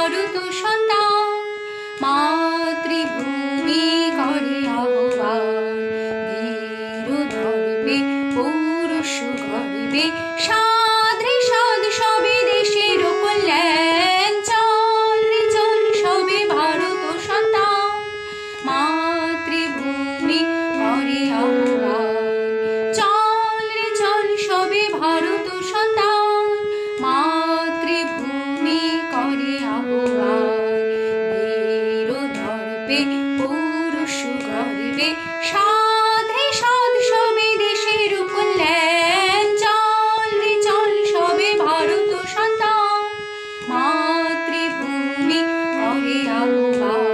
ভারত সন্তান, মাতৃভূমি করে আহ্বান। বীর ধর্মে পৌরুষ গর্বে সাধ রে সাধ সবে দেশের কল্যাণ। চল রে চল সবে ভারত সন্তান, মাতৃভূমি করে আহ্বান। চল রে চল সবে ভারত সন্তান, মাতৃভূমি করে আহ্বান। বীর দর্পে পৌরুষ গর্বে সাধ রে সাধ সবে দেশের কল্যাণ। চল রে চল সবে ভারত সন্তান, মাতৃভূমি করে আহ্বান।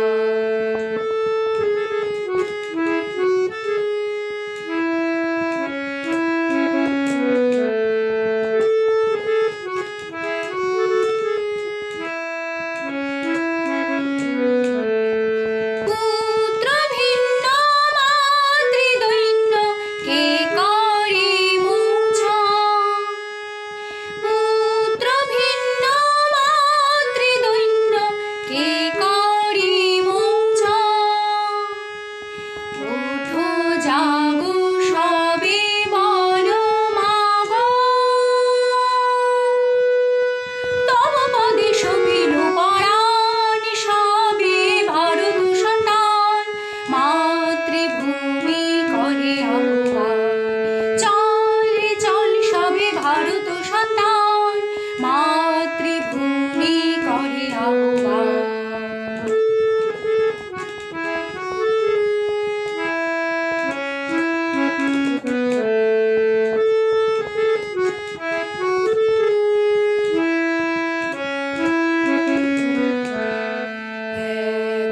মাতৃভূমি করে আহ্বান।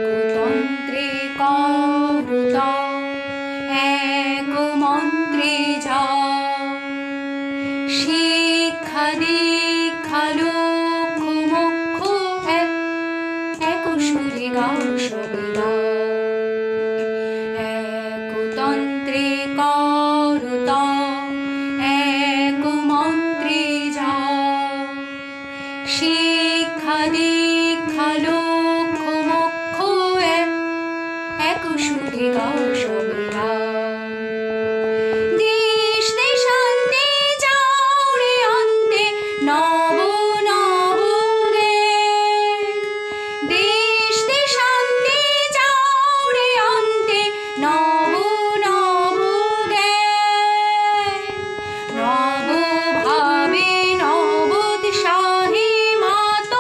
একতন্ত্রে করুত এক মন্ত্রে যা, শিক্ষা দীক্ষা লক্ষ মোক্ষ এক সুরে গাও সবে গাও। একতন্ত্রে করুত এক মন্ত্রে যা, শিক্ষা দীক্ষা লক্ষ মোক্ষ এক সুরে গাও সবে গাও। নব নব গে দেশ দেশান্তে যাও রে অন্তে, নব নব গে নব ভাবে নব দিশাহে মাত।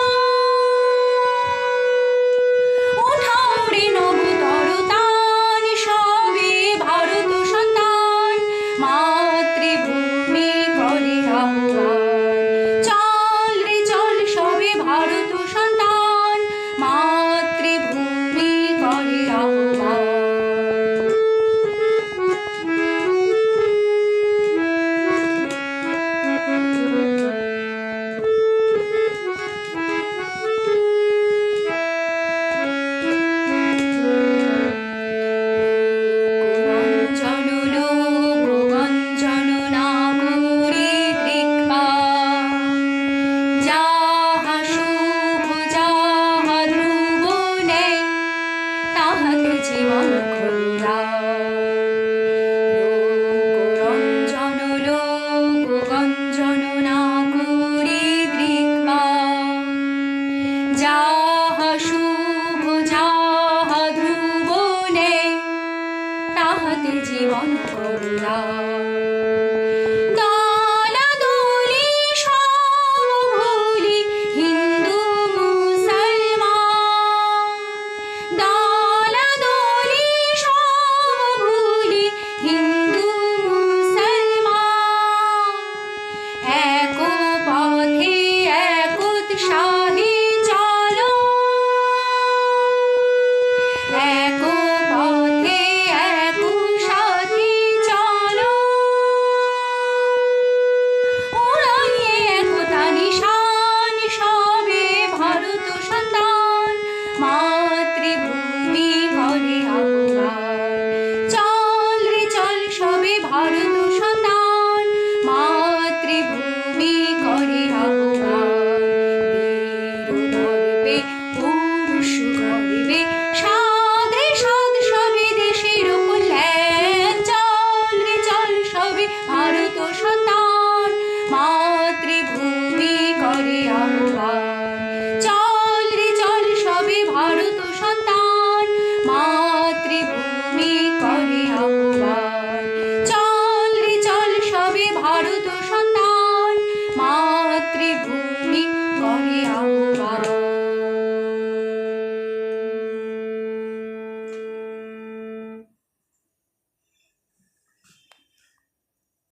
উঠাও রে নব তরতান সবে ভারত সন্তান, মাতৃভূমি করে আহ্বান। ভারত সন্তান, মাতৃভূমি করে আহ্বান। জীবন খোলা লোকরঞ্জন লোকগঞ্জন না করি দৃক্পা, যাহা শুভ যাহা ধ্রুব নেই তাহাতে জীবন খোলা।